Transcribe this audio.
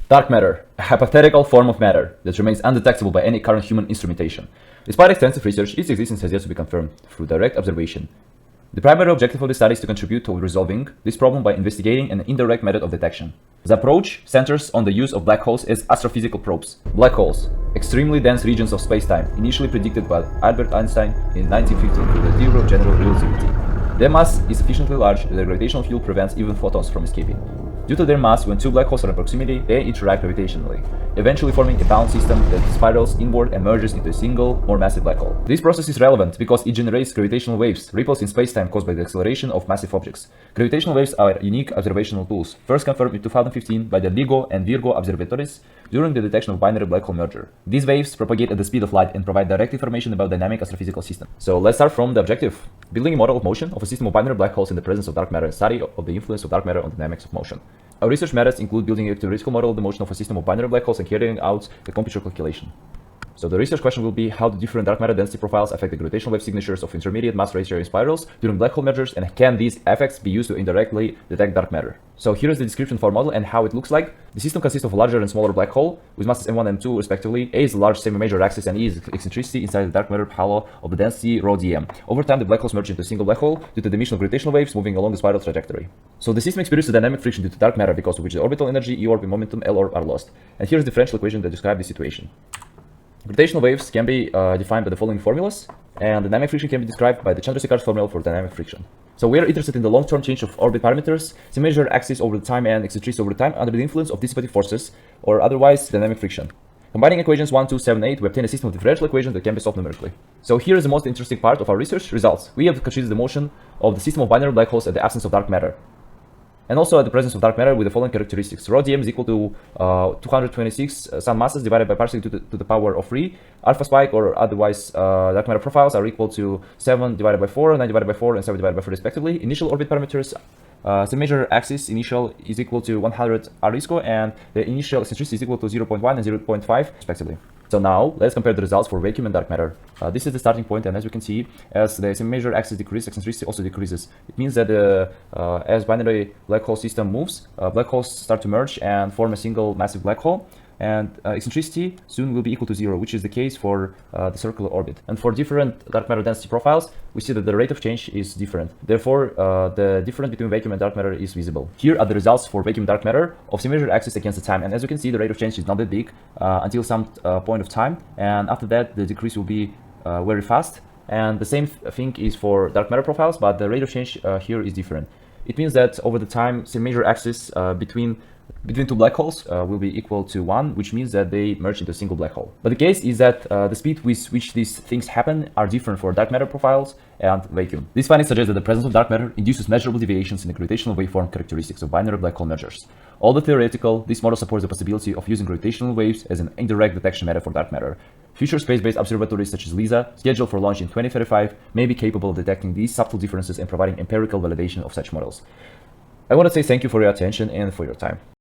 Dark matter, a hypothetical form of matter that remains undetectable by any current human instrumentation. Despite extensive research, its existence has yet to be confirmed through direct observation. The primary objective of the study is to contribute to resolving this problem by investigating an indirect method of detection. The approach centers on the use of black holes as astrophysical probes. Black holes, extremely dense regions of space-time, initially predicted by Albert Einstein in 1915 through the theory of general relativity. Their mass is sufficiently large that their gravitational field prevents even photons from escaping. Due to their mass, when two black holes are in proximity, they interact gravitationally, eventually forming a bound system that spirals inward and merges into a single, more massive black hole. This process is relevant because it generates gravitational waves, ripples in spacetime caused by the acceleration of massive objects. Gravitational waves are unique observational tools, first confirmed in 2015 by the LIGO and Virgo observatories during the detection of binary black hole merger. These waves propagate at the speed of light and provide direct information about dynamic astrophysical systems. So let's start from the objective: building a model of motion of a system of binary black holes in the presence of dark matter and study of the influence of dark matter on the dynamics of motion. Our research methods include building a theoretical model of the motion of a system of binary black holes and carrying out a computational calculation. So the research question will be how the different dark matter density profiles affect the gravitational wave signatures of intermediate mass ratio spirals during black hole mergers, and can these effects be used to indirectly detect dark matter. So here is the description for our model and how it looks like. The system consists of a larger and smaller black hole with masses m1 and m2 respectively. A is the large semi-major axis and E is eccentricity inside the dark matter halo of the density rho dm. Over time, the black holes merge into a single black hole due to the emission of gravitational waves moving along the spiral trajectory. So the system experiences dynamic friction due to dark matter, because of which the orbital energy, E orb, and momentum, L orb, are lost. And here is the differential equation that describes this situation. Gravitational waves can be defined by the following formulas, and the dynamic friction can be described by the Chandrasekhar's formula for dynamic friction. So we are interested in the long-term change of orbit parameters, semi-major axis over the time and eccentricity over time under the influence of dissipative forces, or otherwise dynamic friction. Combining equations 1, 2, 7, 8, we obtain a system of differential equations that can be solved numerically. So here is the most interesting part of our research results. We have considered the motion of the system of binary black holes at the absence of dark matter, and also at the presence of dark matter with the following characteristics. Rho dm is equal to 226 sun masses divided by parsec to the power of 3. Alpha spike or otherwise dark matter profiles are equal to 7 divided by 4, 9 divided by 4, and 7 divided by 4 respectively. Initial orbit parameters, the major axis initial is equal to 100 r-sco, and the initial eccentricity is equal to 0.1 and 0.5 respectively. So now let's compare the results for vacuum and dark matter. This is the starting point, and as we can see, as the semi-major axis decreases, eccentricity also decreases. It means that as binary black hole system moves, black holes start to merge and form a single massive black hole, and eccentricity soon will be equal to 0, which is the case for the circular orbit. And for different dark matter density profiles, we see that the rate of change is different. Therefore, the difference between vacuum and dark matter is visible. Here are the results for vacuum dark matter of semi-major axis against the time. And as you can see, the rate of change is not that big until some point of time. And after that, the decrease will be very fast. And the same thing is for dark matter profiles, but the rate of change here is different. It means that over the time, semi-major axis between two black holes will be equal to 1, which means that they merge into a single black hole. But the case is that the speed with which these things happen are different for dark matter profiles and vacuum. These findings suggest that the presence of dark matter induces measurable deviations in the gravitational waveform characteristics of binary black hole mergers. Although theoretical, this model supports the possibility of using gravitational waves as an indirect detection method for dark matter. Future space-based observatories such as LISA, scheduled for launch in 2035, may be capable of detecting these subtle differences and providing empirical validation of such models. I want to say thank you for your attention and for your time.